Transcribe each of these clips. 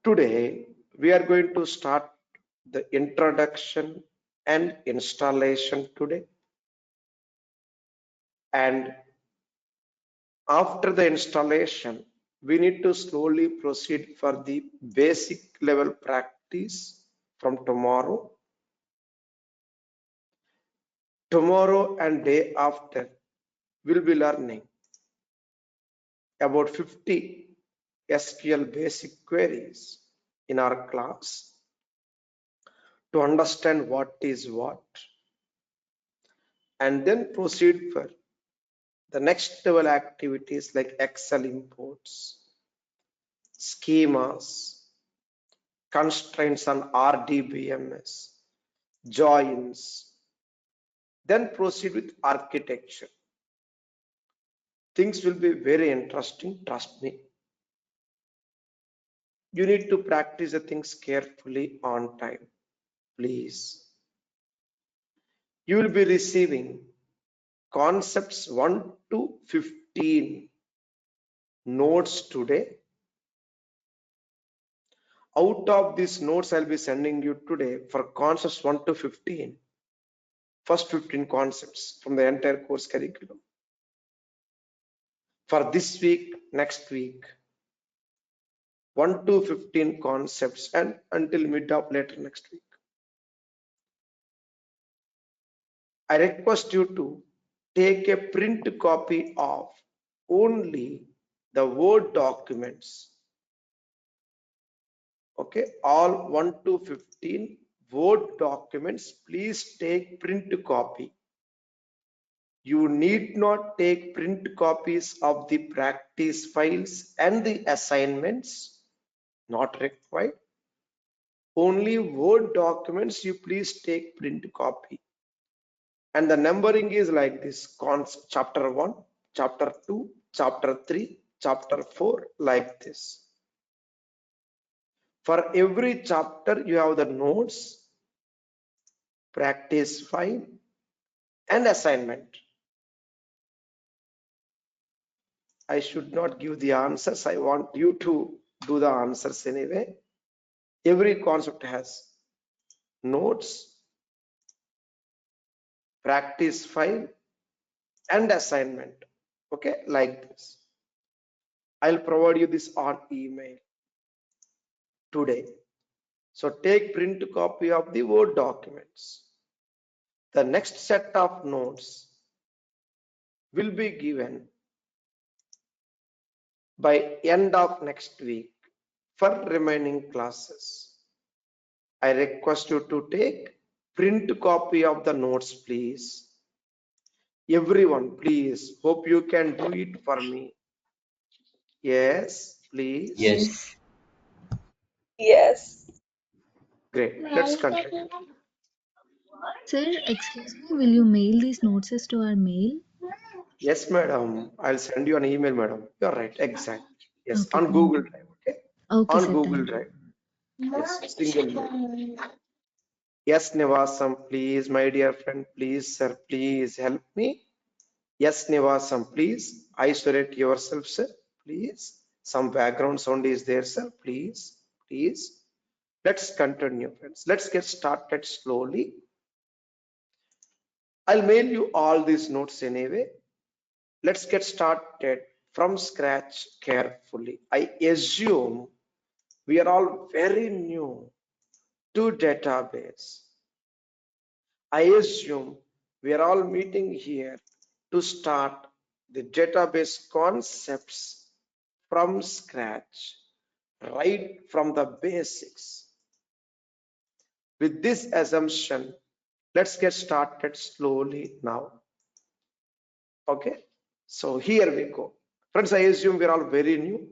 Today, we are going to start the introduction and installation today. And after the installation, we need to slowly proceed for the basic level practice from tomorrow. Tomorrow and day after, we'll be learning about 50 SQL basic queries in our class to understand what is what, and then proceed for the next level activities like Excel imports, schemas, constraints on RDBMS, joins, then proceed with architecture. Things will be very interesting, trust me. You need to practice the things carefully on time, please. You will be receiving concepts 1 to 15 notes today. Out of these notes, I'll be sending you today for concepts 1 to 15, first 15 concepts from the entire course curriculum. For this week, next week, 1 to 15 concepts, and until mid of later next week. I request you to take a print copy of only the Word documents. Okay, all 1 to 15 Word documents, please take print copy. You need not take print copies of the practice files and the assignments, not required. Only Word documents, you please take print copy. And the numbering is like this: chapter 1, chapter 2, chapter 3, chapter 4, like this. For every chapter, you have the notes, practice file, and assignment. I should not give the answers. I want you to do the answers anyway. Every concept has notes, practice file, and assignment. Okay, like this. I'll provide you this on email today. So take print copy of the Word documents. The next set of notes will be given by end of next week for remaining classes. I request you to take print copy of the notes, please. Everyone, please. Hope you can do it for me. Yes, please. Yes. Yes. Great. Let's continue. Sir, excuse me, will you mail these notes to our mail? Yes, madam. I'll send you an email, madam. You're right. Exactly. Yes, Okay, on Google Drive. Okay. Okay, On sir, Google thank you. Drive. Yes, single mail. Yes, Nivasam, please, my dear friend, please, sir, please help me. Yes, Nivasam, please isolate yourself, sir, please. Some background sound is there, sir, please, please. Let's continue, friends. Let's get started slowly. I'll mail you all these notes anyway. Let's get started from scratch carefully. I assume we are all very new to database. I assume we are all meeting here to start the database concepts from scratch, right from the basics. With this assumption, let's get started slowly now. Okay, so here we go. Friends, I assume we're all very new,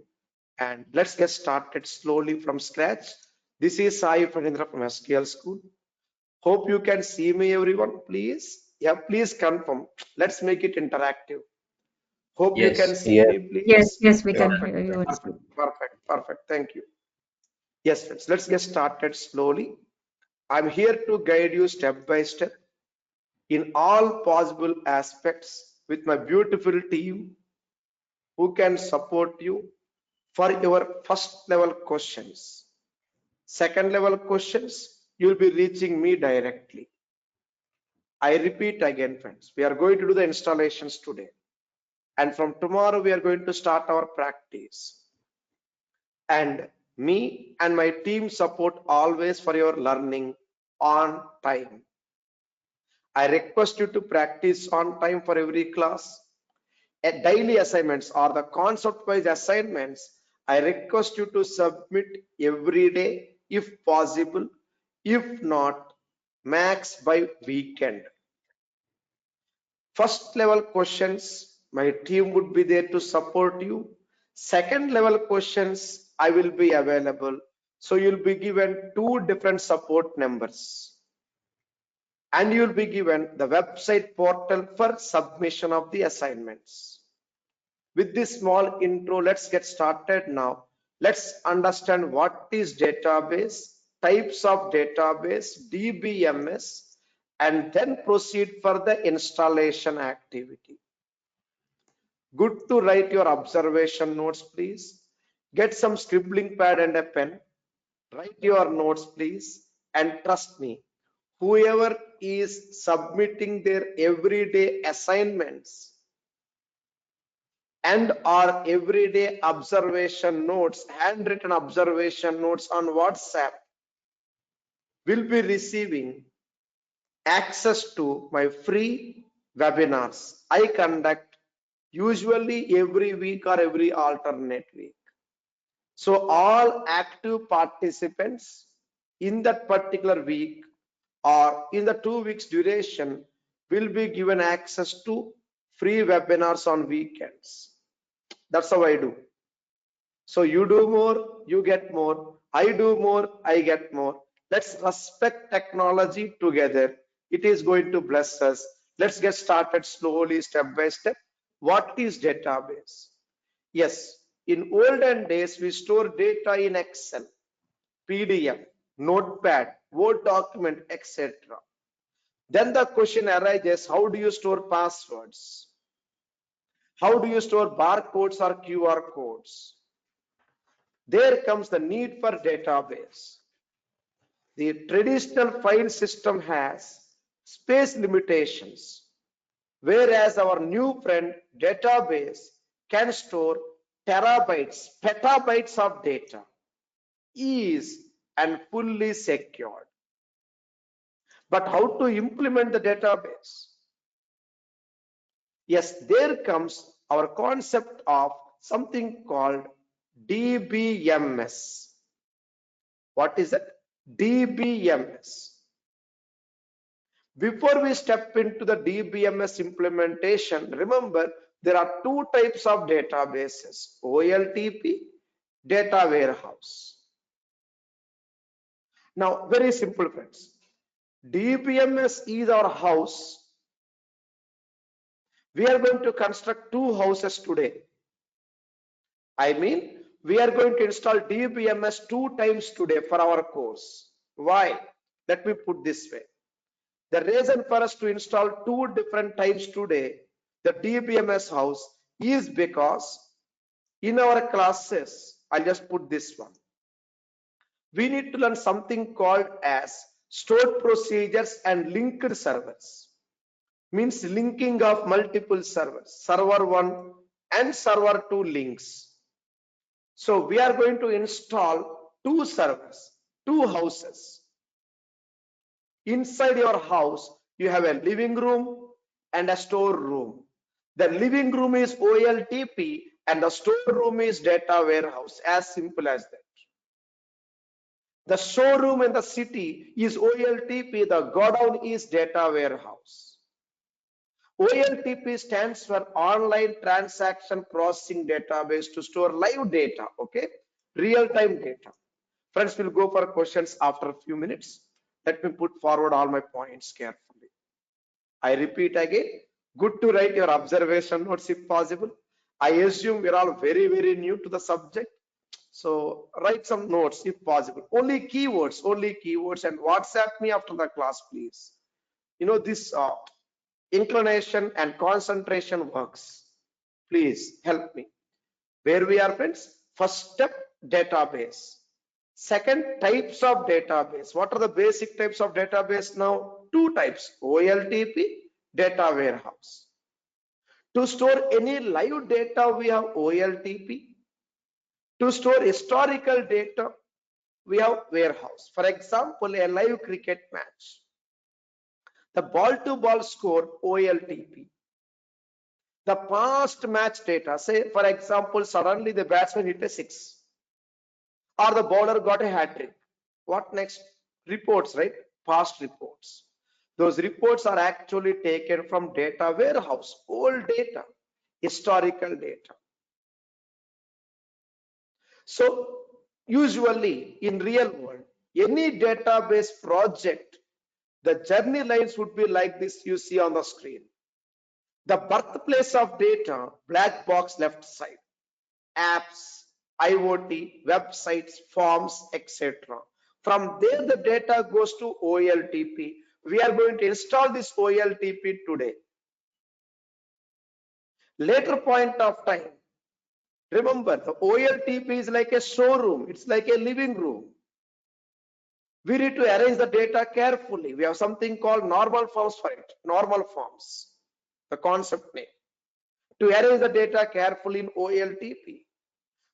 and let's get started slowly from scratch. This is Phanindra from SQL School. Hope you can see me, everyone, please. Yeah, please confirm. Let's make it interactive. Hope you can Yes. see me, please. Yes, we can Perfect. hear you. Perfect. Thank you. Yes, friends, let's get started slowly. I'm here to guide you step by step in all possible aspects with my beautiful team who can support you for your first level questions. Second level questions, you'll be reaching me directly. I repeat again, friends, we are going to do the installations today. And from tomorrow, we are going to start our practice. And me and my team support always for your learning on time. I request you to practice on time for every class. At daily assignments or the concept-wise assignments, I request you to submit every day if possible. If not, max by weekend. First level questions, my team would be there to support you. Second level questions, I will be available. So you'll be given two different support numbers. And you'll be given the website portal for submission of the assignments. With this small intro, let's get started now. Let's understand what is database, types of database, DBMS, and then proceed for the installation activity. Good to write your observation notes, please. Get some scribbling pad and a pen. Write your notes, please. And trust me, whoever is submitting their everyday assignments and our everyday observation notes, handwritten observation notes on WhatsApp, will be receiving access to my free webinars I conduct usually every week or every alternate week. So all active participants in that particular week or in the 2 weeks duration will be given access to free webinars on weekends. That's how I do. So you do more, you get more. I do more, I get more. Let's respect technology together. It is going to bless us. Let's get started slowly, step by step. What is database? Yes, in olden days, we store data in Excel, PDF, Notepad, Word document, etc. Then the question arises, how do you store passwords? How do you store barcodes or QR codes? There comes the need for database. The traditional file system has space limitations, whereas our new friend database can store terabytes, petabytes of data, ease and fully secured. But how to implement the database? Yes, there comes our concept of something called DBMS. What is it? DBMS. Before we step into the DBMS implementation, remember there are two types of databases, OLTP, data warehouse. Now, very simple, friends. DBMS is our house. We are going to construct two houses today. I mean, we are going to install DBMS 2 times today for our course. Why? Let me put this way. The reason for us to install 2 different types today, the DBMS house, is because in our classes, I'll just put this one. We need to learn something called as stored procedures and linked servers. Means linking of multiple servers, server 1 and server 2 links. So we are going to install 2 servers, 2 houses. Inside your house, you have a living room and a store room. The living room is OLTP and the store room is data warehouse, as simple as that. The showroom in the city is OLTP, the godown is data warehouse. OLTP stands for Online Transaction Processing Database to store live data, okay? Real-time data. Friends, will go for questions after a few minutes. Let me put forward all my points carefully. I repeat again, good to write your observation notes if possible. I assume we're all very, very new to the subject. So write some notes if possible. Only keywords and WhatsApp me after the class, please. You know, this inclination and concentration works. Please help me. Where we are, friends? First step, database. Second, types of database. What are the basic types of database now? Two types, OLTP, data warehouse. To store any live data, we have OLTP. To store historical data, we have warehouse. For example, a live cricket match. The ball-to-ball score, OLTP. The past match data, say for example, suddenly the batsman hit a six or the bowler got a hat trick. What next? Reports, right? Past reports. Those reports are actually taken from data warehouse, old data, historical data. So usually in real world, any database project, the journey lines would be like this you see on the screen. The birthplace of data, black box left side, apps, IoT, websites, forms, etc. From there, the data goes to OLTP. We are going to install this OLTP today. Later point of time, remember the OLTP is like a showroom. It's like a living room. We need to arrange the data carefully. We have something called normal forms for it. Normal forms, the concept name. To arrange the data carefully in OLTP.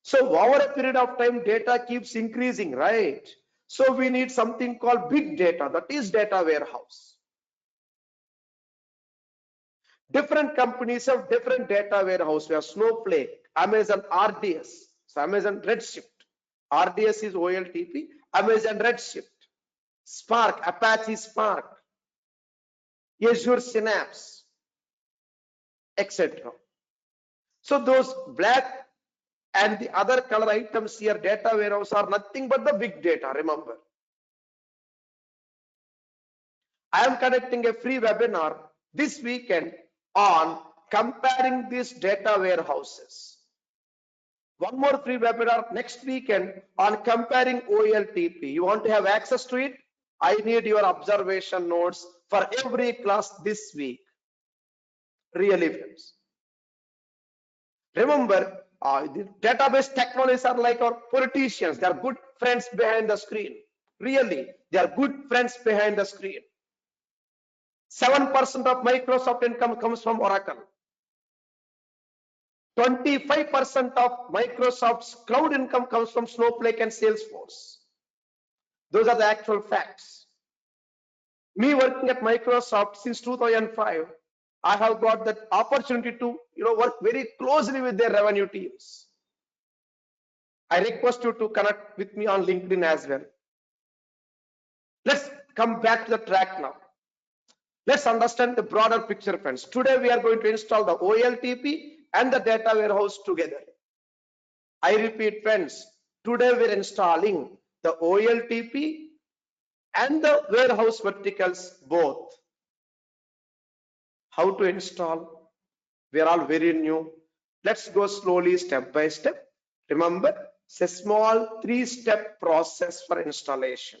So over a period of time, data keeps increasing, right? So we need something called big data, that is data warehouse. Different companies have different data warehouse. We have Snowflake, Amazon RDS, so Amazon Redshift. RDS is OLTP, Amazon Redshift, Spark, Apache Spark, Azure Synapse, etc. So those black and the other color items here, data warehouse, are nothing but the big data, remember. I am conducting a free webinar this weekend on comparing these data warehouses. One more free webinar next weekend on comparing OLTP. You want to have access to it? I need your observation notes for every class this week. Really, friends. Remember, the database technologies are like our politicians. They are good friends behind the screen. Really, they are good friends behind the screen. 7% of Microsoft income comes from Oracle. 25% of Microsoft's cloud income comes from Snowflake and Salesforce. Those are the actual facts. Me working at Microsoft since 2005, I have got that opportunity to work very closely with their revenue teams. I request you to connect with me on LinkedIn as well. Let's come back to the track now. Let's understand the broader picture, friends. Today we are going to install the OLTP and the data warehouse together. I repeat, friends, today we're installing the OLTP and the warehouse verticals both. How to install? We are all very new. Let's go slowly, step by step. Remember, it's a small 3-step process for installation.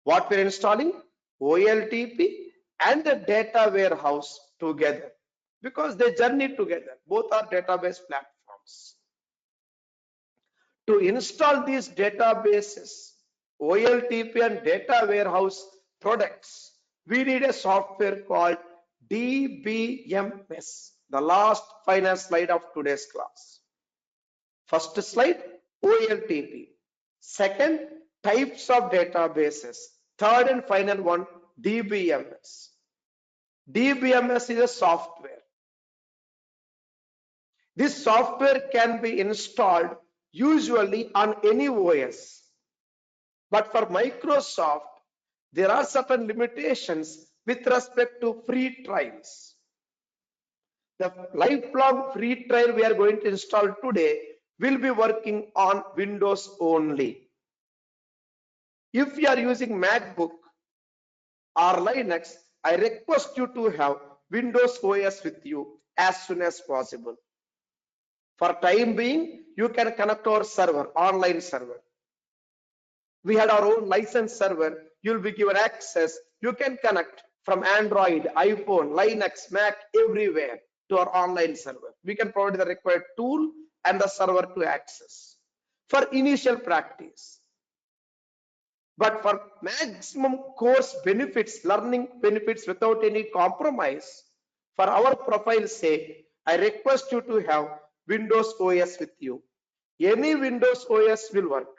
What we're installing? OLTP and the data warehouse together, because they journey together. Both are database platforms. To install these databases, OLTP and data warehouse products, we need a software called DBMS. The last final slide of today's class. First slide, OLTP. Second, types of databases. Third and final one, DBMS. DBMS is a software. This software can be installed usually on any OS. But for Microsoft, there are certain limitations with respect to free trials. The lifelong free trial we are going to install today will be working on Windows only. If you are using MacBook or Linux, I request you to have Windows OS with you as soon as possible. For time being, you can connect our server, online server. We had our own license server. You'll be given access. You can connect from Android, iPhone, Linux, Mac, everywhere to our online server. We can provide the required tool and the server to access. For initial practice, But for maximum course benefits, learning benefits without any compromise, for our profile's sake, I request you to have Windows OS with you. Any Windows OS will work.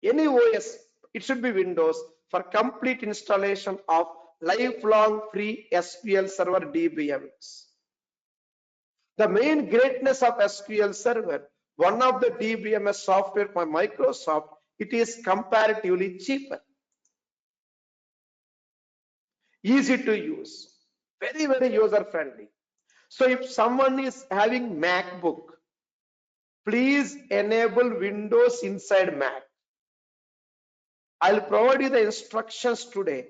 Any OS, it should be Windows for complete installation of lifelong free SQL Server DBAs. The main greatness of SQL Server, one of the DBMS software by Microsoft, it is comparatively cheaper, easy to use, very, very user friendly. So if someone is having MacBook, please enable Windows inside Mac. I'll provide you the instructions today.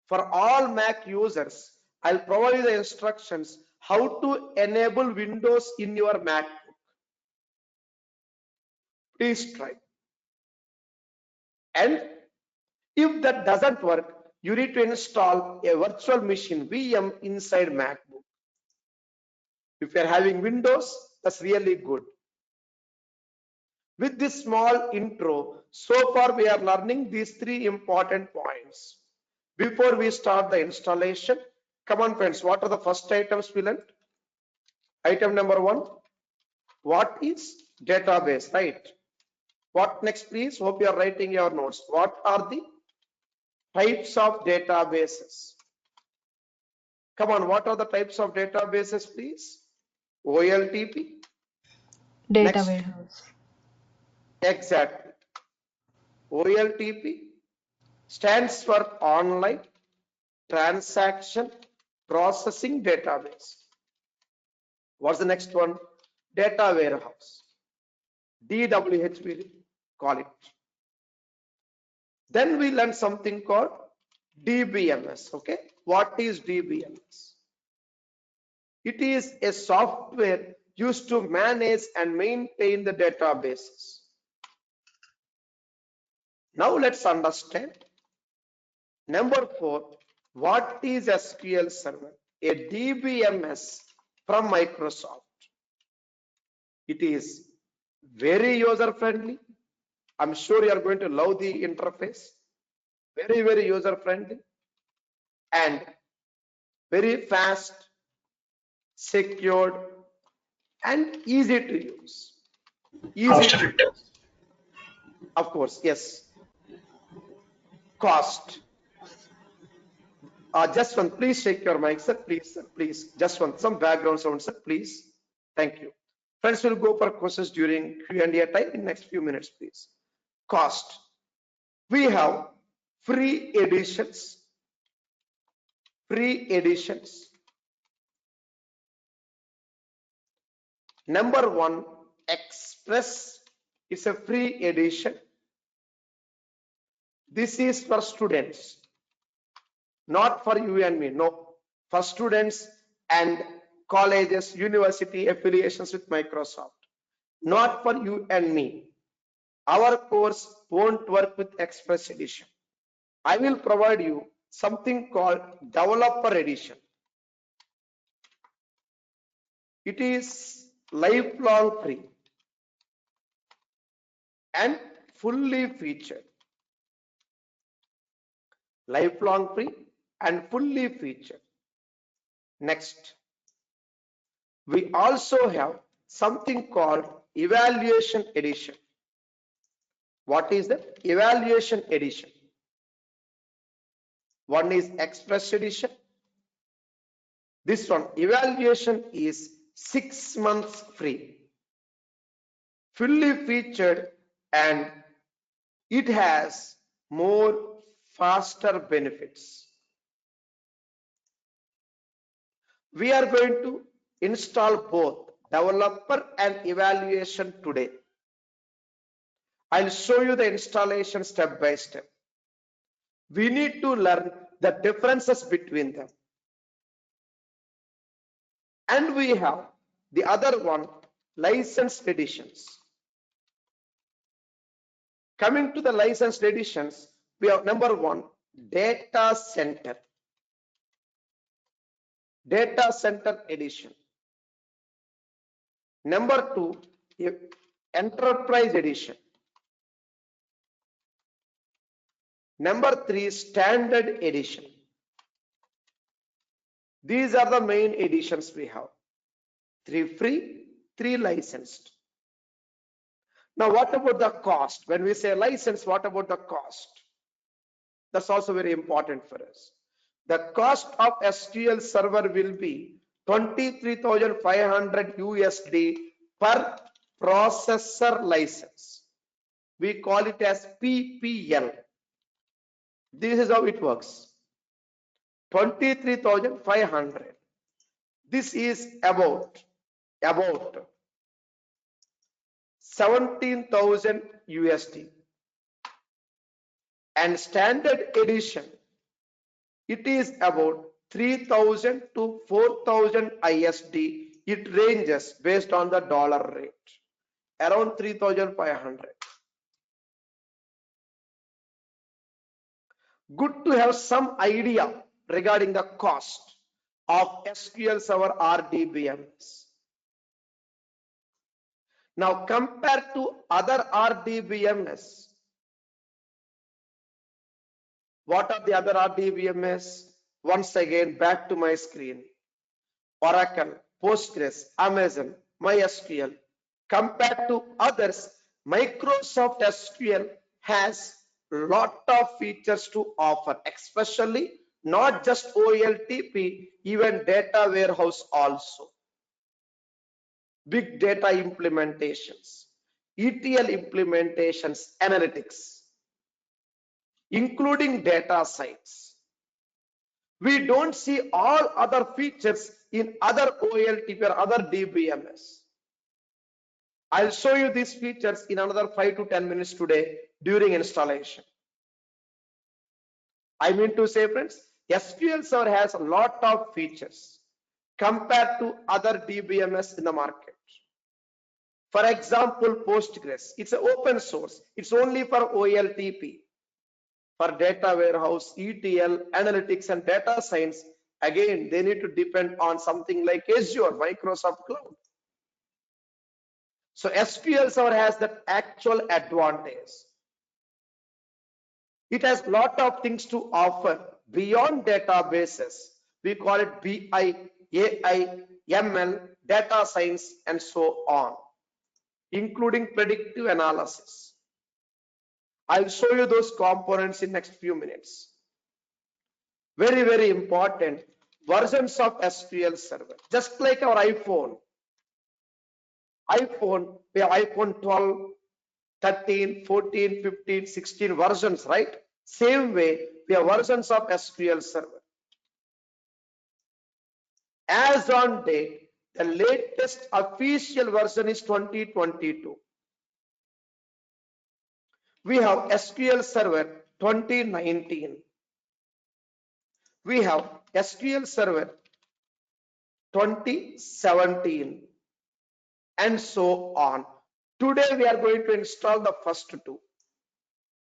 For all Mac users, I'll provide you the instructions how to enable Windows in your MacBook. Please try. And if that doesn't work, you need to install a virtual machine VM inside MacBook. If you're having Windows, that's really good. With this small intro, so far we are learning these three important points. Before we start the installation, come on friends, what are the first items we learned? Item number 1, what is database, right? What next, please? Hope you are writing your notes. What are the types of databases? Come on, what are the types of databases, please? OLTP. Data Next. warehouse. Exactly. OLTP stands for online transaction processing database. What's the next one? Data warehouse. DWH we call it. Then we learn something called DBMS. Okay, what is DBMS? It is a software used to manage and maintain the databases. Now let's understand. Number 4, what is SQL Server? A DBMS from Microsoft. It is very user friendly. I'm sure you are going to love the interface. Very, very user friendly and very fast, secured, and easy to use. Cost effective. Of course, yes. Cost. Just one, please take your mic, sir. Please, sir, please. Just one, some background sound, sir, please. Thank you. Friends, will go for questions during Q&A time in next few minutes, please. Cost. We have free editions. Free editions. Number 1, Express is a free edition. This is for students, not for you and me. No, for students and colleges, university affiliations with Microsoft. Not for you and me. Our course won't work with Express edition. I will provide you something called Developer edition. It is lifelong free and fully featured. Lifelong free and fully featured. Next, we also have something called Evaluation edition. What is the Evaluation edition? One is Express edition. This one, Evaluation, is 6 months free, fully featured, and it has more faster benefits. We are going to install both Developer and Evaluation today. I'll show you the installation step by step. We need to learn the differences between them. And we have the other one, licensed editions. Coming to the licensed editions, we have number 1, Data Center. Data Center edition. Number 2, Enterprise edition. Number 3, standard edition. These are the main editions we have. 3 free, 3 licensed. Now what about the cost? When we say license, what about the cost? That's also very important for us. The cost of SQL Server will be 23,500 USD per processor license. We call it as PPL. This is how it works. 23,500. This is about 17,000 USD. And standard edition, it is about 3,000 to 4,000 ISD. It ranges based on the dollar rate, around 3,500. Good to have some idea regarding the cost of SQL Server or DBMS. Now compared to other RDBMS, what are the other RDBMS? Once again, back to my screen. Oracle, Postgres, Amazon, MySQL. Compared to others, Microsoft SQL has lot of features to offer, especially not just OLTP, even data warehouse also. Big data implementations, ETL implementations, analytics, including data science. We don't see all other features in other OLTP or other DBMS. I'll show you these features in another 5 to 10 minutes today during installation. I mean to say, friends, SQL Server has a lot of features compared to other DBMS in the market. For example, Postgres, it's an open source. It's only for OLTP. For data warehouse, ETL, analytics, and data science, again, they need to depend on something like Azure, Microsoft Cloud. So SQL Server has that actual advantage. It has a lot of things to offer beyond databases. We call it BI, AI, ML, data science, and so on, including predictive analysis. I'll show you those components in next few minutes. Very, very important, versions of SQL Server. Just like our iPhone, we have iPhone 12, 13, 14, 15, 16 versions, right? Same way, we have versions of SQL Server. As on date, the latest official version is 2022. We have SQL Server 2019. We have SQL Server 2017 and so on. Today we are going to install the first two.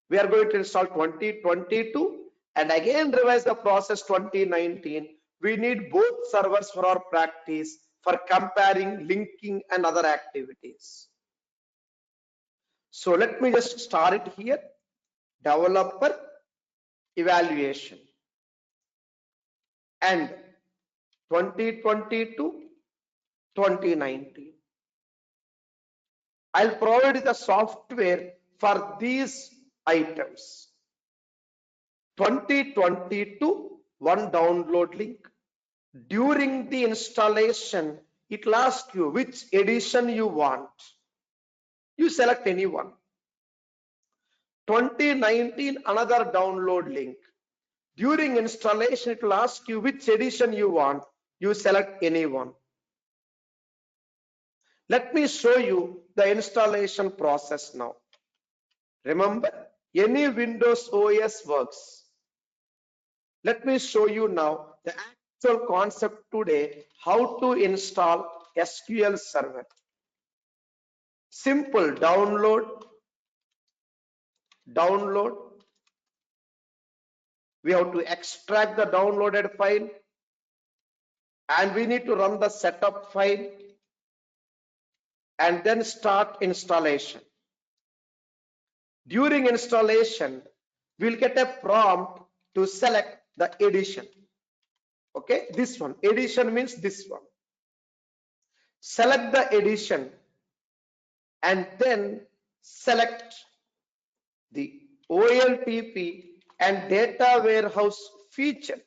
We are going to install 2022 and again revise the process 2019. We need both servers for our practice for comparing, linking, and other activities. So let me just start it here. Developer evaluation and 2022, 2019. I'll provide the software for these items. 2022, one download link. During the installation, it will ask you which edition you want. You select any one. 2019, another download link. During installation, it will ask you which edition you want. You select any one. Let me show you the installation process now. Remember, any Windows OS works. Let me show you now the actual concept today, how to install SQL Server. Simple, download. We have to extract the downloaded file and we need to run the setup file and then start installation. During installation, we'll get a prompt to select the edition. Okay, this one, edition means this one. Select the edition and then select the OLTP and data warehouse feature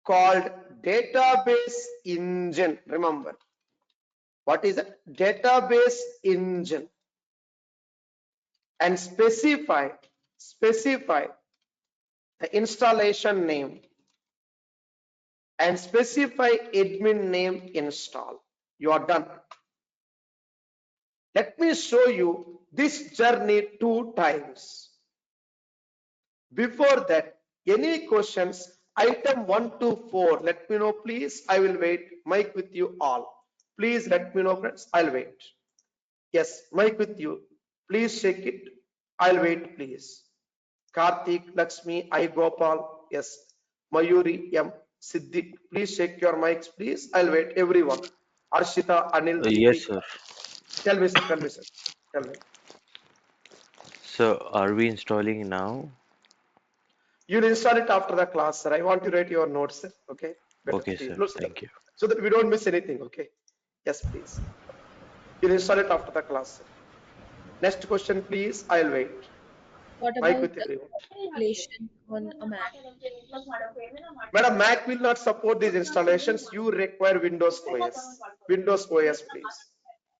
called database engine. Remember, what is it? Database engine. And specify the installation name and specify admin name install. You are done. Let me show you this journey 2 times. Before that, any questions? Item 1 to 4, let me know please. I will wait. Mic with you all. Please let me know, friends. I'll wait. Yes, mic with you. Please check it. I'll wait, please. Karthik, Lakshmi, I Gopal, yes. Mayuri, M. Siddiq, please check your mics, please. I'll wait. Everyone. Arshita, Anil, Yes, Deepika. sir. Tell me, sir. Tell me, sir. Tell me. So, are we installing now? You'll install it after the class, sir. I want to write your notes, sir. Okay. Better, Okay, please. sir. Notes, Thank you. so that we don't miss anything. Okay. Yes, please. You'll install it after the class, sir. Next question, please. I'll wait. What Mic about with everyone. installation on a Mac? Madam, Mac will not support these installations. You require Windows OS. Windows OS, please.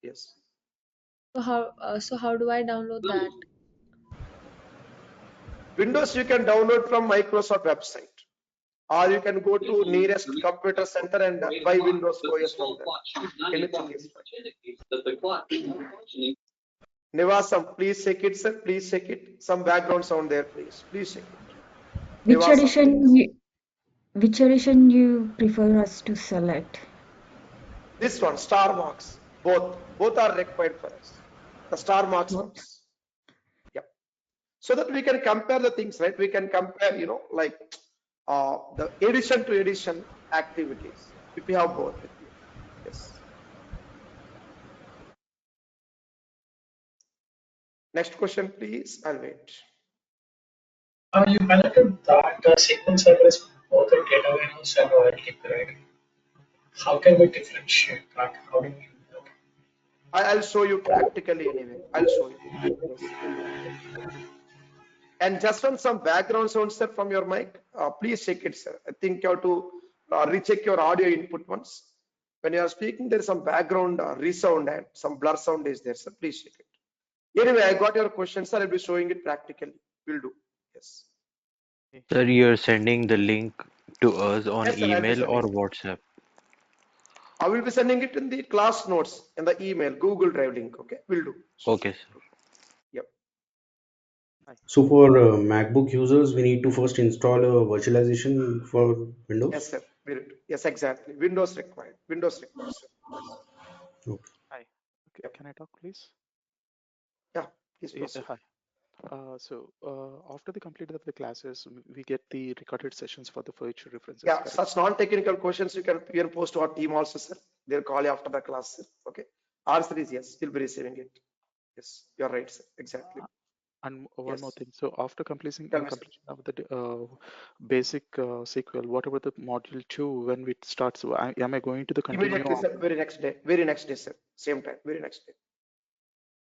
Yes. So how do I download that? Windows you can download from Microsoft website, or you can go to nearest computer center and buy Windows OS from there. Anything is fine. Nivasam, please check it, sir. Please check it. Some background sound there, please. Please check it. Which Nivasam, edition which edition you prefer us to select? this one, star marks. Both are required for us. The star marks Both. ones. Yep. So that we can compare the things, right? We can compare, like the edition to edition activities. If you have both with you. Yes. Next question, please. I'll wait. You highlighted that SQL Server is both a data warehouse and OLTP, right? How can we differentiate that? How do we do that? I'll show you practically anyway. I'll show you. Yes, we'll do. And just on some background sound, sir, from your mic, please check it, sir. I think you have to recheck your audio input once. When you are speaking, there is some background resound and some blur sound is there, sir. Please check it. Anyway, I got your question, sir. I'll be showing it practically. We'll do. Yes. Sir, you're sending the link to us on Yes, sir. I'll be email or sending. WhatsApp? I will be sending it in the class notes in the email, Google Drive link. Okay, we'll do. Okay, sir. Yep. So for MacBook users, we need to first install a virtualization for Windows. Yes, sir. We'll do. Yes, exactly. Windows required. Windows required, sir. Okay. Hi. Okay, Yep. can I talk, please? Yeah, please proceed. Hi. After the completion of the classes, we get the recorded sessions for the future references. Yeah, correct? such non-technical questions you can post to our team also, sir. They'll call you after the class, sir. Okay. Answer is yes. You'll be receiving it. Yes, you're right, sir. Exactly. And one Yes. more thing. So after completing Tell me, sir. completion of the basic SQL, what about the module 2 when it starts? Am I going to the continue? Immediately, sir. Very next day. Very next day, sir. Same time. Very next day.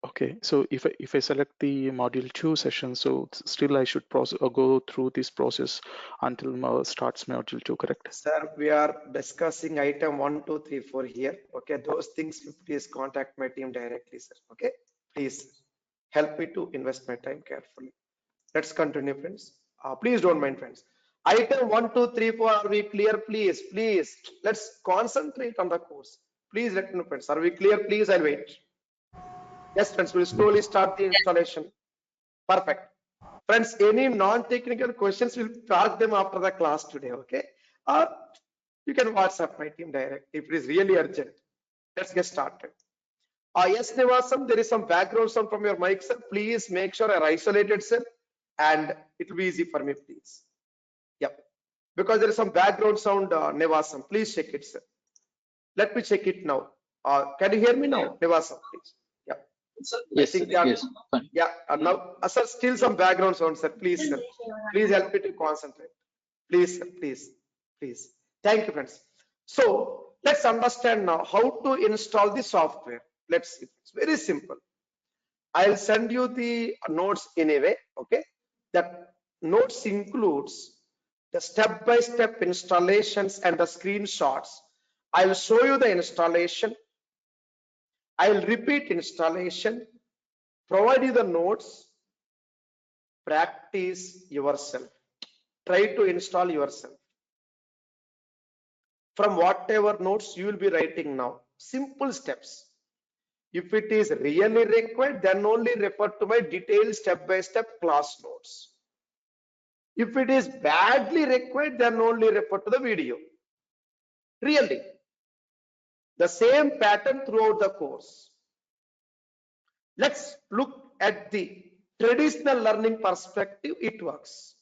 Okay, so if I select the module 2 session, so still I should go through this process until starts module 2, correct? Sir, we are discussing item 1, 2, 3, 4 here. Okay, those things please contact my team directly, sir. Okay, please help me to invest my time carefully. Let's continue, friends. Please don't mind, friends. Item 1, 2, 3, 4. Are we clear? Please, please. Let's concentrate on the course. Please let me know, friends. Are we clear? Please, I'll wait. Yes, friends. We'll slowly start the installation. Perfect. Friends, any non-technical questions, we'll park them after the class today, okay? Or you can WhatsApp my team direct if it is really urgent. Let's get started. Yes, Nivasam, there is some background sound from your mic, sir. Please make sure I isolate it, sir, and it will be easy for me, please. Yep. Because there is some background sound, Nivasam. Please check it, sir. Let me check it now. Can you hear me now, Nivasam, please? Yep. I think they are, yeah, now, sir, still some background sound, sir. Please, sir. Please help me to concentrate. Please, sir, please. Thank you, friends. So let's understand now how to install the software. Let's see. It's very simple. I'll send you the notes in a way, okay? That notes includes the step-by-step installations and the screenshots. I'll show you the installation. I'll repeat installation, provide you the notes, practice yourself. Try to install yourself from whatever notes you will be writing now. Simple steps. If it is really required, then only refer to my detailed step-by-step class notes. If it is badly required, then only refer to the video. Really, the same pattern throughout the course. Let's look at the traditional learning perspective. It works.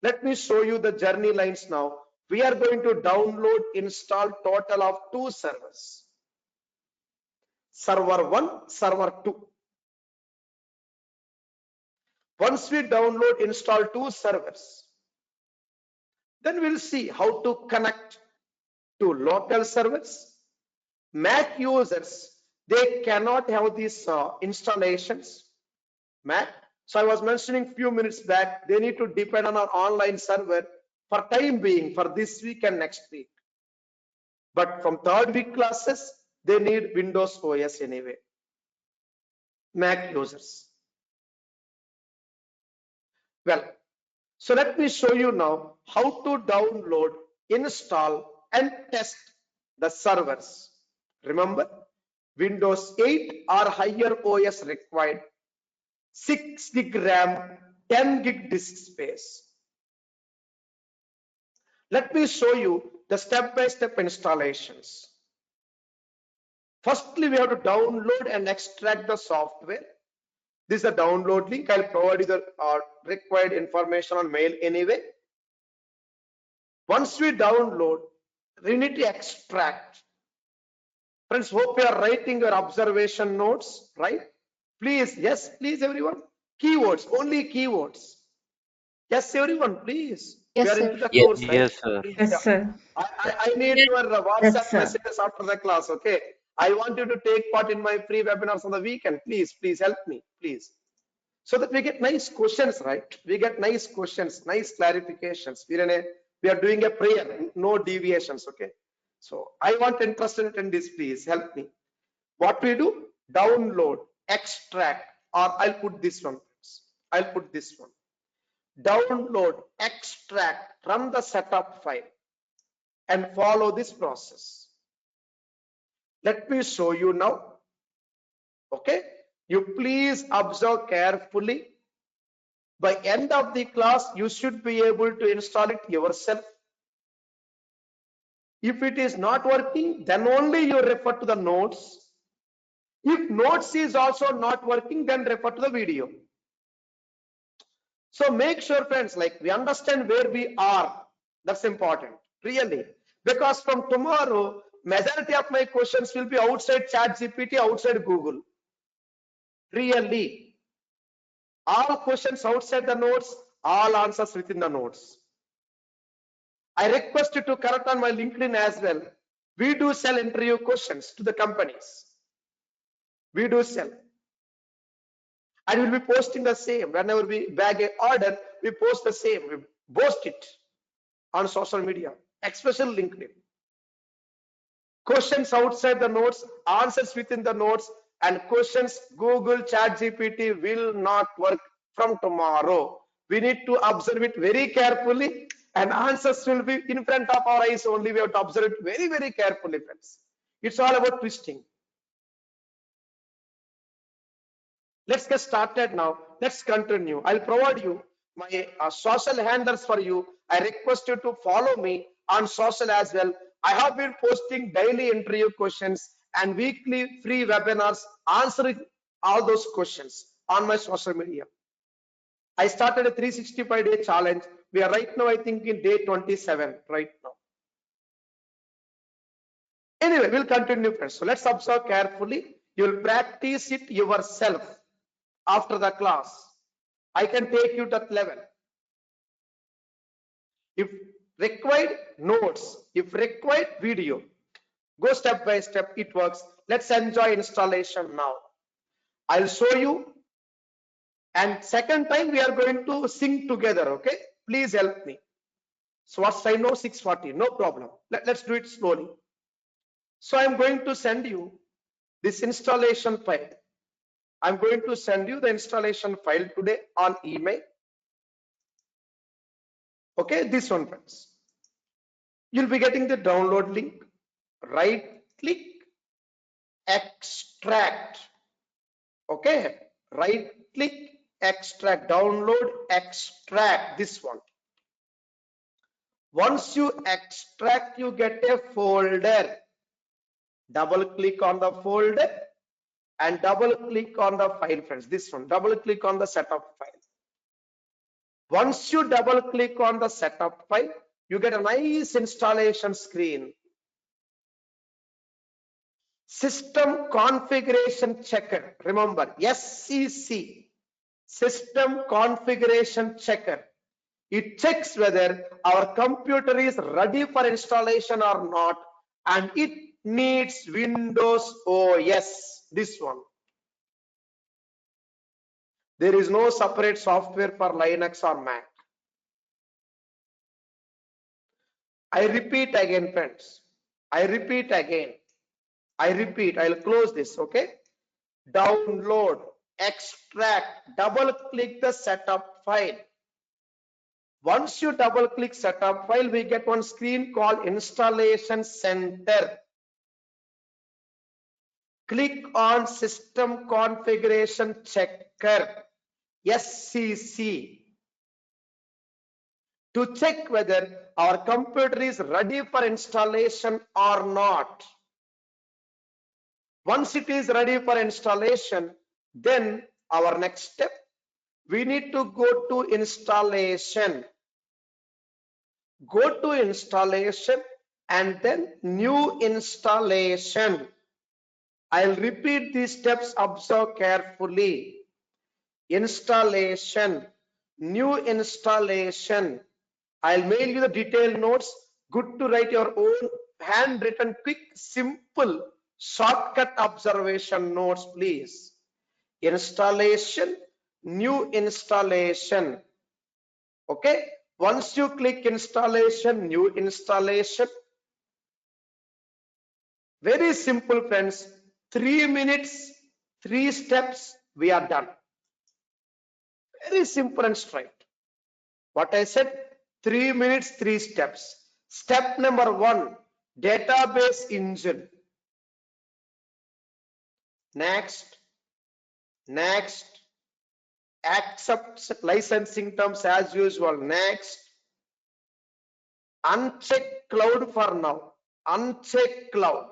Let me show you the journey lines now. We are going to download, install total of 2 servers. Server 1, server 2. Once we download, install 2 servers, then we'll see how to connect to local servers. Mac users, they cannot have these installations. Mac. So I was mentioning few minutes back, they need to depend on our online server for time being, for this week and next week. But from 3rd week classes, they need Windows OS anyway. Mac users. Well, so let me show you now how to download, install and test the servers. Remember, Windows 8 or higher OS required 6 gig RAM, 10 gig disk space. Let me show you the step-by-step installations. Firstly, we have to download and extract the software. This is the download link. I'll provide you the required information on mail anyway. Once we download, we need to extract. Friends, hope you are writing your observation notes, right? Please, yes, please everyone. Keywords, only keywords. Yes, everyone, please. Yes, We are sir. into the course, right? Yes, sir. Please, Yes, yeah. sir. I need your Yes, WhatsApp sir. messages after the class, okay? I want you to take part in my free webinars on the weekend. Please help me, please. So that we get nice questions, right? We get nice questions, nice clarifications. We are doing a prayer, no deviations, okay? So I want interested in this, please help me. What we do? Download, extract, or I'll put this one. I'll put this one. Download, extract, run the setup file and follow this process. Let me show you now. Okay, you please observe carefully. By end of the class, you should be able to install it yourself. If it is not working, then only you refer to the notes. If notes is also not working, then refer to the video. So make sure, friends, like we understand where we are. That's important, really. Because from tomorrow, majority of my questions will be outside ChatGPT, outside Google. Really. All questions outside the notes, all answers within the notes. I request you to correct on my LinkedIn as well. We do sell interview questions to the companies. We do sell. And we'll be posting the same. Whenever we bag an order, we post the same. We post it on social media, especially LinkedIn. Questions outside the notes, answers within the notes, and questions Google, ChatGPT will not work from tomorrow. We need to observe it very carefully, and answers will be in front of our eyes only. We have to observe it very, very carefully, friends. It's all about twisting. Let's get started now. Let's continue. I'll provide you my social handles for you. I request you to follow me on social as well. I have been posting daily interview questions and weekly free webinars answering all those questions on my social media. I started a 365-day challenge. We are right now, I think, in day 27 right now. Anyway, we'll continue, friends. So let's observe carefully. You'll practice it yourself after the class. I can take you to that level. If required, notes. If required, video. Go step by step, it works. Let's enjoy installation now. I'll show you, and second time we are going to sing together, okay? Please help me. So what's time now? 6:40, no problem. Let's do it slowly. So I'm going to send you this installation file. I'm going to send you the installation file today on email. Okay, this one, friends. You'll be getting the download link. Right click, extract. Okay, right click, extract, download, extract, this one. Once you extract, you get a folder. Double click on the folder and double click on the file, friends. This one, double click on the setup file. Once you double click on the setup file, you get a nice installation screen. System configuration checker. Remember, SCC, system configuration checker. It checks whether our computer is ready for installation or not, and it needs Windows OS. This one. There is no separate software for Linux or Mac. I repeat again, friends. I repeat again. I repeat, I'll close this, okay? Download, extract, double click the setup file. Once you double click setup file, we get one screen called Installation Center. Click on System Configuration Checker, SCC, to check whether our computer is ready for installation or not. Once it is ready for installation, then our next step, we need to go to installation. Go to installation and then new installation. I'll repeat these steps, observe carefully. Installation, new installation. I'll mail you the detailed notes. Good to write your own handwritten, quick, simple, shortcut observation notes, please. Installation, new installation. Okay, once you click installation, new installation, very simple, friends. 3 minutes, 3 steps, we are done. Very simple and straight. What I said, 3 minutes, 3 steps. Step number 1, database engine. Next, accept licensing terms as usual. Next, uncheck cloud for now. Uncheck cloud.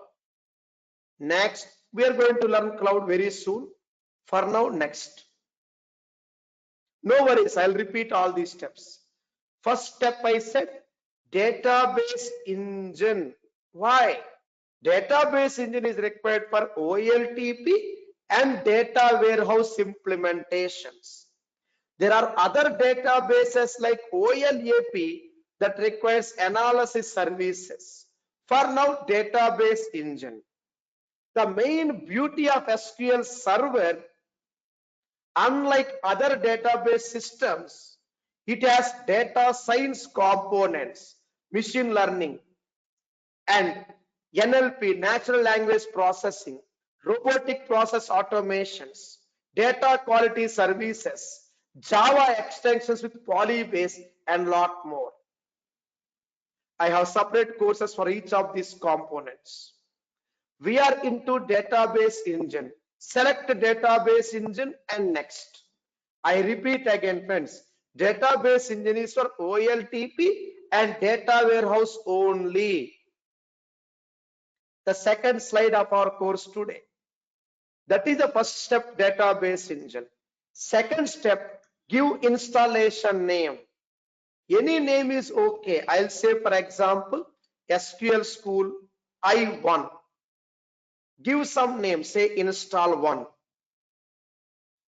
Next, we are going to learn cloud very soon. For now, next. No worries, I'll repeat all these steps. First step I said, database engine. Why? Database engine is required for OLTP and data warehouse implementations. There are other databases like OLAP that requires analysis services. For now, database engine. The main beauty of SQL Server, unlike other database systems, it has data science components, machine learning, and NLP, natural language processing, robotic process automations, data quality services, Java extensions with Polybase, and lot more. I have separate courses for each of these components. We are into database engine. Select database engine and next. I repeat again, friends. Database engine is for OLTP and data warehouse only. The second slide of our course today. That is the first step, database engine. Second step, give installation name. Any name is okay. I'll say, for example, SQL School I1. Give some name, say install 1.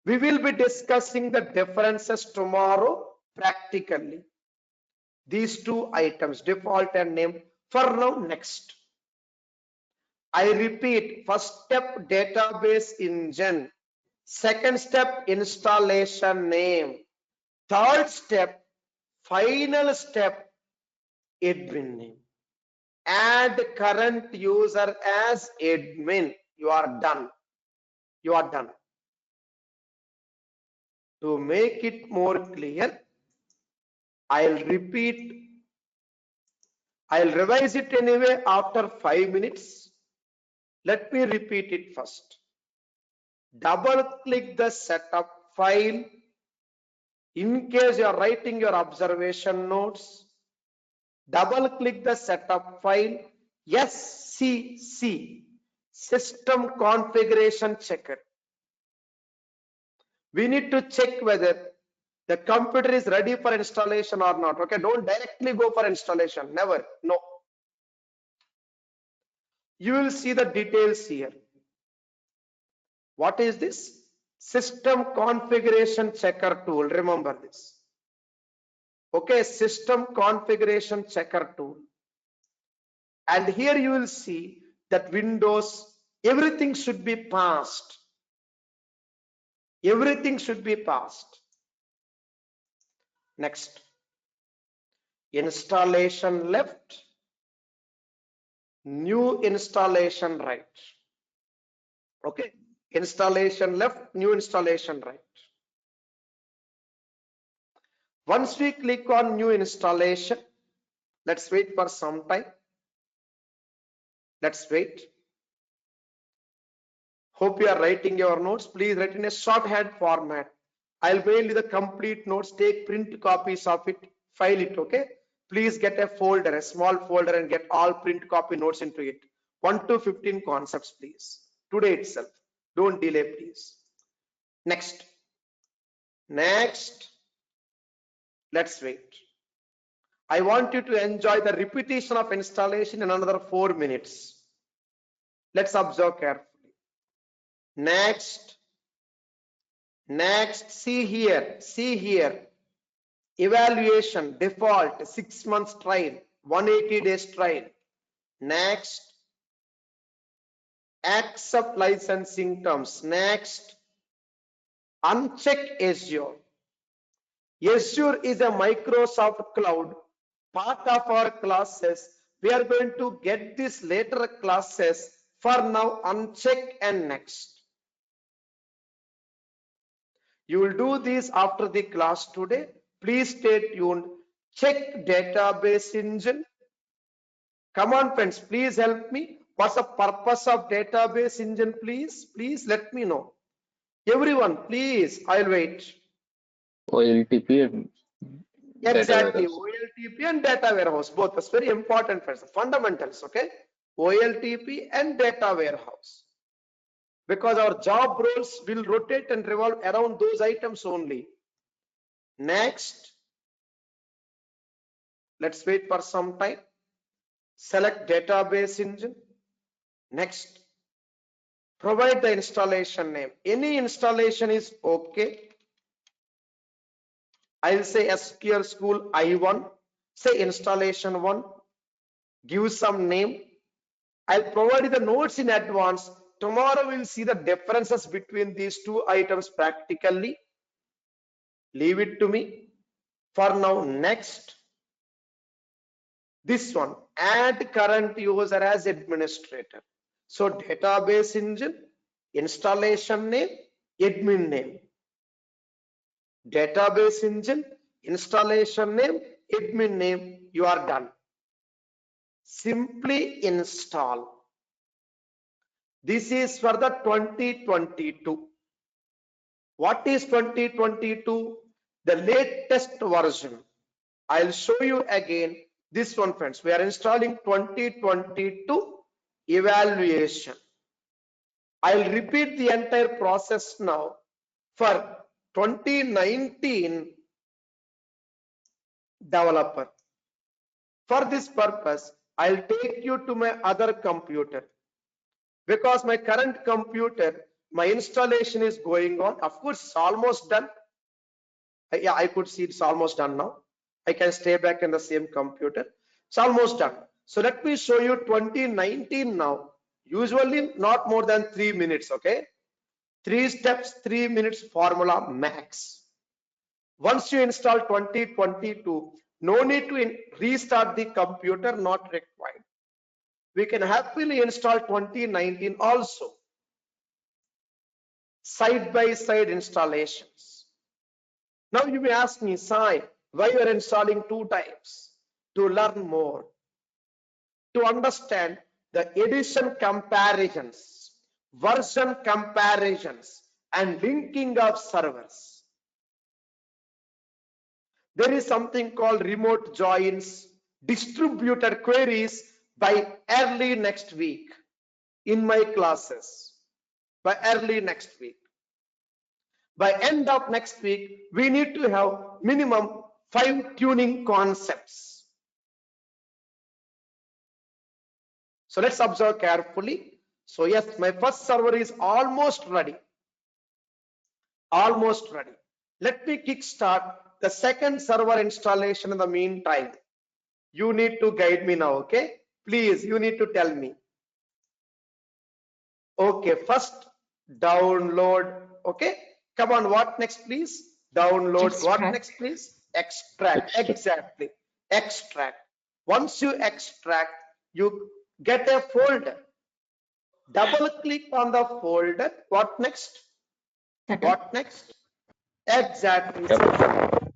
We will be discussing the differences tomorrow practically. These two items, default and name. For now, next. I repeat, first step, database engine. Second step, installation name. Third step, final step, admin name. Add current user as admin. You are done. You are done. To make it more clear, I'll repeat. I'll revise it anyway after 5 minutes. Let me repeat it first. Double click the setup file. In case you are writing your observation notes, double click the setup file. SCC, system configuration checker. We need to check whether the computer is ready for installation or not. Okay, don't directly go for installation. Never. No. You will see the details here. What is this? System configuration checker tool. Remember this. Okay, system configuration checker tool. And here you will see that Windows, everything should be passed. Everything should be passed. Next. Installation left. New installation right. Okay. Installation left, new installation right. Once we click on new installation, let's wait for some time. Let's wait. Hope you are writing your notes. Please write in a shorthand format. I'll mail you the complete notes. Take print copies of it, file it. Okay. Please get a folder, a small folder, and get all print copy notes into it. 1 to 15 concepts, please. Today itself. Don't delay, please. Next. Next. Let's wait. I want you to enjoy the repetition of installation in another 4 minutes. Let's observe carefully. Next. Next. See here. See here. Evaluation default 6 months trial, 180 days trial. Next. Accept licensing terms. Next. Uncheck Azure. Azure is a Microsoft cloud, part of our classes. We are going to get this later classes. For now, uncheck and next. You will do this after the class today. Please stay tuned. Check database engine. Come on, friends, please help me. What's the purpose of database engine? Please let me know. Everyone, please, I'll wait. OLTP and data Exactly, warehouse. OLTP and data warehouse, both. That's very important, friends. Fundamentals, okay? OLTP and data warehouse. Because our job roles will rotate and revolve around those items only. Next, let's wait for some time. Select database engine. Next, provide the installation name. Any installation is okay. I'll say SQL School I1. Say installation 1. Give some name. I'll provide you the notes in advance. Tomorrow we'll see the differences between these two items practically. Leave it to me. For now, next. This one, add current user as administrator. So database engine, installation name, admin name. Database engine, installation name, admin name, you are done. Simply install. This is for the 2022. What is 2022? The latest version. I'll show you again this one, friends. We are installing 2022 evaluation. I'll repeat the entire process now for 2019 developer. For this purpose, I'll take you to my other computer. Because my current computer, my installation is going on. Of course, it's almost done. Yeah, I could see it's almost done now. I can stay back in the same computer. It's almost done. So let me show you 2019 now. Usually not more than 3 minutes, okay? 3 steps, 3 minutes formula max. Once you install 2022, no need to restart the computer, not required. We can happily install 2019 also. Side-by-side installations. Now you may ask me, Sai, why you are installing 2 times? To learn more, to understand the edition comparisons, version comparisons, and linking of servers. There is something called remote joins, distributed queries by early next week in my classes, by early next week. By end of next week, we need to have minimum 5 tuning concepts. So let's observe carefully. So yes, my first server is almost ready. Almost ready. Let me kickstart the second server installation in the meantime. You need to guide me now, okay? Please, you need to tell me. Okay, first download, okay? Come on, what next, please? Download, Extract. what next, please? Extract, exactly. Extract. Once you extract, you get a folder. Double click on the folder. What next? Setup. What next? Exactly. Yep. Setup.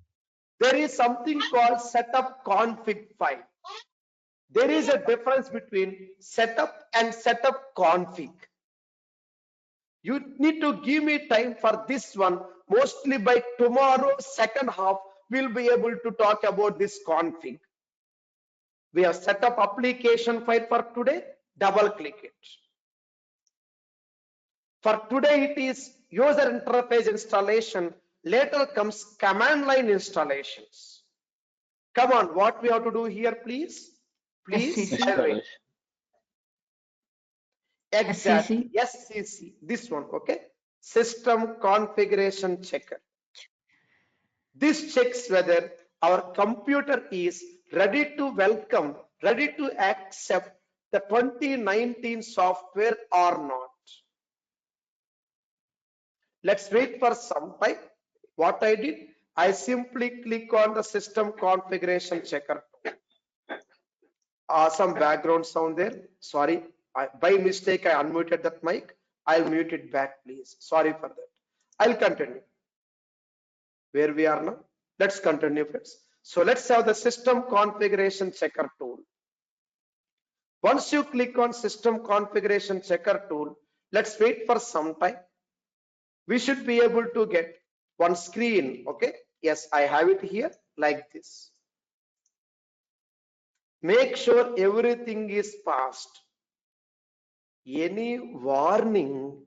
There is something called setup config file. There is a difference between setup and setup config. You need to give me time for this one. Mostly by tomorrow, second half, we'll be able to talk about this config. We have set up application file for today. Double click it. For today, it is user interface installation. Later comes command line installations. Come on, what we have to do here, please? Please. SCC. Installation. Exactly. SCC. This one, okay? System configuration checker. This checks whether our computer is ready to welcome, ready to accept the 2019 software or not. Let's wait for some time. What I did, I simply click on the system configuration checker. Some background sound there. Sorry, by mistake I unmuted that mic. I'll mute it back, please. Sorry for that. I'll continue. Where we are now? Let's continue, friends. So let's have the system configuration checker tool. Once you click on system configuration checker tool, let's wait for some time. We should be able to get one screen, okay? Yes, I have it here like this. Make sure everything is passed. Any warning,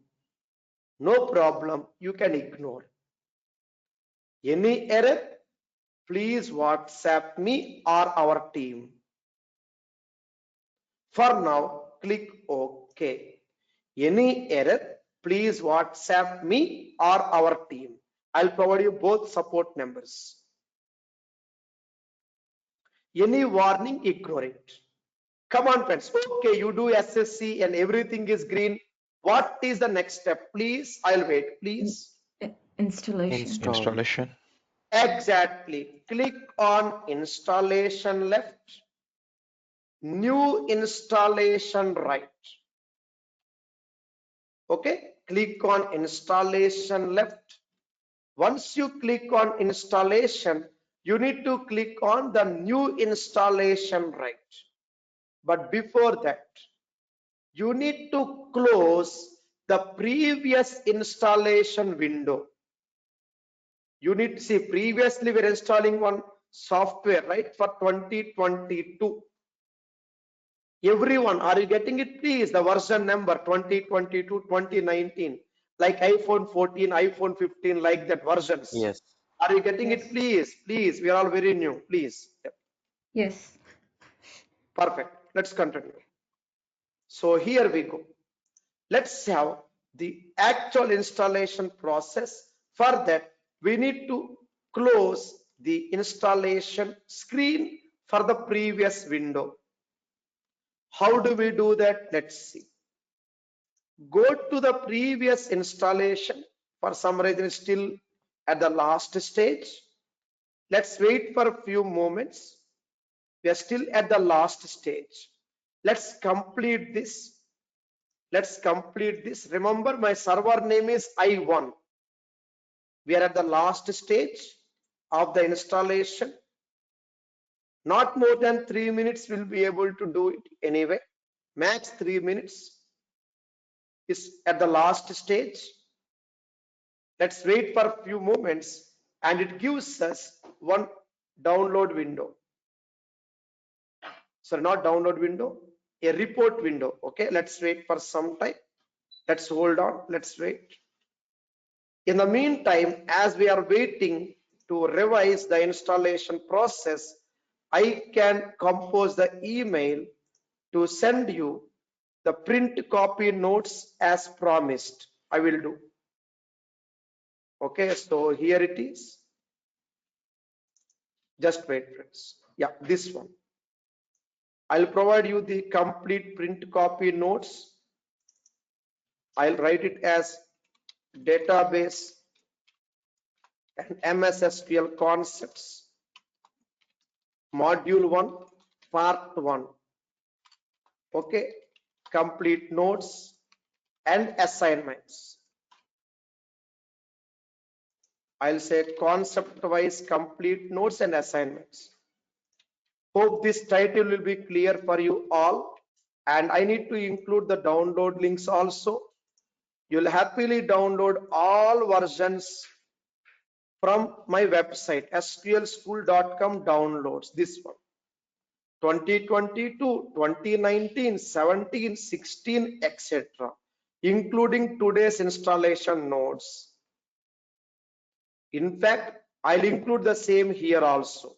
no problem, you can ignore. Any error, please WhatsApp me or our team. For now, click OK. Any error, please WhatsApp me or our team. I'll provide you both support numbers. Any warning, ignore it. Come on, friends. Okay, you do SSC and everything is green. What is the next step? Please, I'll wait, please. Installation. Installation. Exactly. Click on installation left, new installation right. Okay, click on installation left. Once you click on installation, you need to click on the new installation right. But before that, you need to close the previous installation window. You need to see, previously we're installing one software, right, for 2022. Everyone, are you getting it, please? The version number 2022, 2019, like iPhone 14, iPhone 15, like that versions. Yes. Are you getting Yes. it, please? Please, we are all very new, please. Yep. Yes. Perfect. Let's continue. So here we go. Let's have the actual installation process. For that, we need to close the installation screen for the previous window. How do we do that? Let's see. Go to the previous installation. For some reason, it's still at the last stage. Let's wait for a few moments. We are still at the last stage. Let's complete this. Let's complete this. Remember, my server name is I1. We are at the last stage of the installation. Not more than 3 minutes will be able to do it anyway. Max 3 minutes is at the last stage. Let's wait for a few moments and it gives us one download window. So not download window, a report window. Okay, let's wait for some time. Let's hold on. Let's wait. In the meantime, as we are waiting to revise the installation process, I can compose the email to send you the print copy notes as promised. I will do. Okay, so here it is. Just wait, friends. Yeah, this one. I'll provide you the complete print copy notes. I'll write it as database and MS SQL concepts, module 1, part 1. Okay, complete notes and assignments. I'll say concept wise complete notes and assignments. Hope this title will be clear for you all, and I need to include the download links also. You'll happily download all versions from my website sqlschool.com downloads. This one 2022, 2019, 17, 16, etc., including today's installation notes. In fact, I'll include the same here also.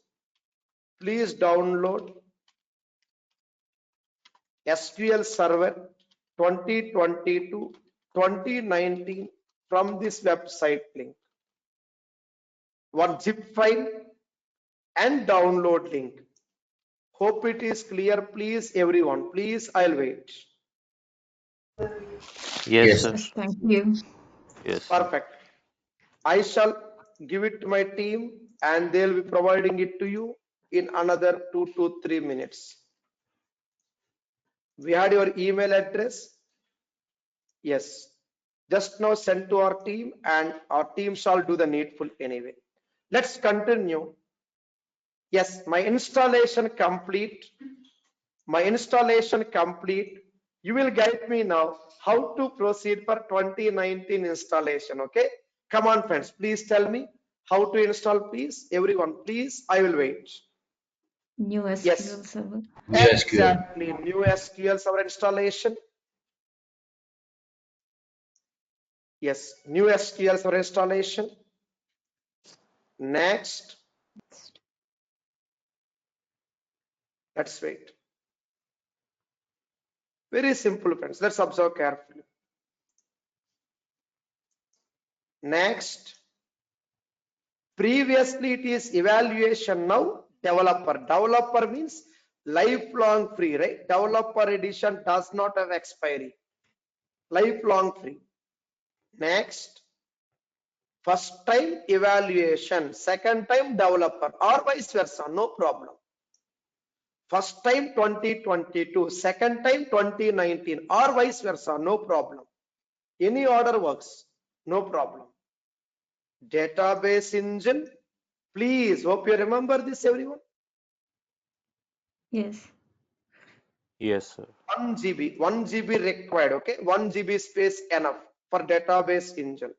Please download SQL Server 2022, 2019 from this website link. One zip file and download link. Hope it is clear. Please, everyone, please, I'll wait. Yes, sir. Yes, thank you. Yes, sir. Perfect. I shall give it to my team and they'll be providing it to you in another 2 to 3 minutes. We had your email address. Yes. Just now sent to our team and our team shall do the needful anyway. Let's continue. Yes, my installation complete. My installation complete. You will guide me now how to proceed for 2019 installation. Okay, come on friends, please tell me how to install, please. Everyone, please, I will wait. New SQL Yes, Server. exactly. New SQL Server installation. Yes, new SQL Server installation. Next. Let's wait. Very simple, friends. Let's observe carefully. Next. Previously, it is evaluation. Now, developer. Developer means lifelong free, right? Developer edition does not have expiry. Lifelong free. Next. First time evaluation. Second time developer or vice versa. No problem. First time 2022. Second time 2019 or vice versa. No problem. Any order works. No problem. Database engine. Please, hope you remember this, everyone. Yes. Yes, sir. 1 GB required. Okay, 1 GB space enough for database engine.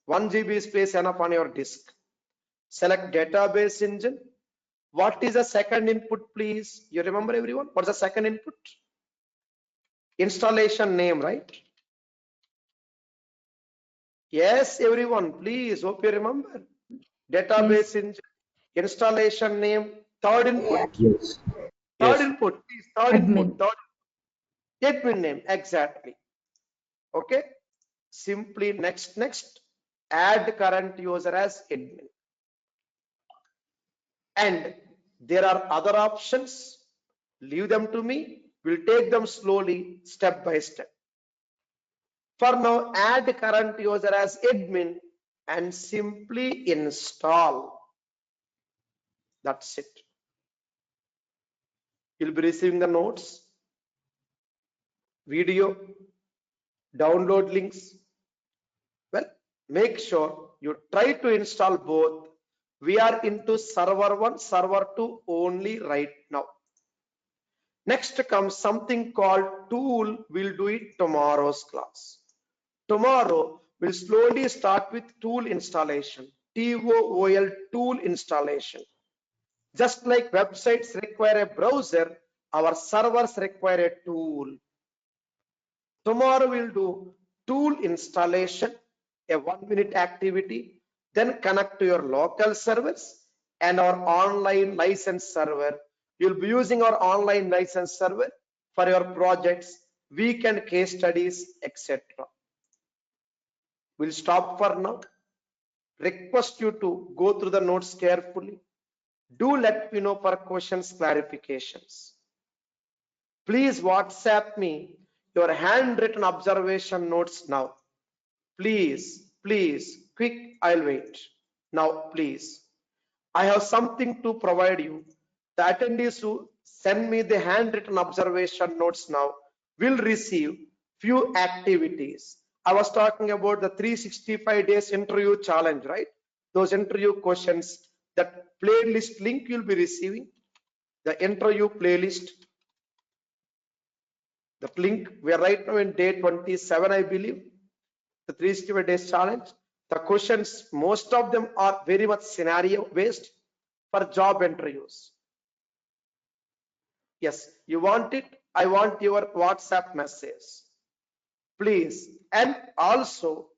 1 GB space enough on your disk. Select database engine. What is the second input, please? You remember, everyone? What's the second input? Installation name, right? Yes, everyone, please, hope you remember. Database engine, installation name, third input. Yes. Third Yes. input, please, third Admin. input, third admin name, exactly. Okay, simply next add current user as admin. And there are other options, leave them to me, we'll take them slowly step by step. For now, add current user as admin and simply install. That's it. You'll be receiving the notes, video, download links. Well, make sure you try to install both. We are into server 1, server 2 only right now. Next comes something called tool. We'll do it tomorrow's class. Tomorrow we'll slowly start with tool installation. TOOL, tool installation. Just like websites require a browser, our servers require a tool. Tomorrow we'll do tool installation, a 1-minute activity, then connect to your local servers and our online license server. You'll be using our online license server for your projects, weekend case studies, etc. We'll stop for now. Request you to go through the notes carefully. Do let me know for questions, clarifications. Please WhatsApp me your handwritten observation notes now. Please, quick, I'll wait. Now, please. I have something to provide you. The attendees who send me the handwritten observation notes now will receive few activities. I was talking about the 365 days interview challenge, right? Those interview questions, that playlist link you'll be receiving, the interview playlist. The link, we are right now in day 27, I believe, the 365 days challenge. The questions, most of them are very much scenario based for job interviews. Yes, you want it? I want your WhatsApp message, please. And also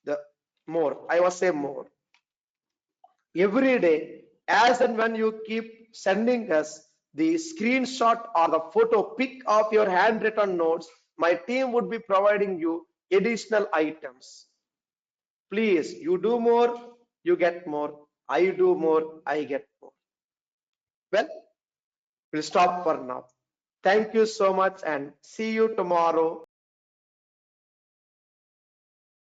the more, I was saying more. Every day, as and when you keep sending us the screenshot or the photo pic of your handwritten notes, my team would be providing you additional items. Please, you do more, you get more. I do more, I get more. Well, we'll stop for now. Thank you so much and see you tomorrow.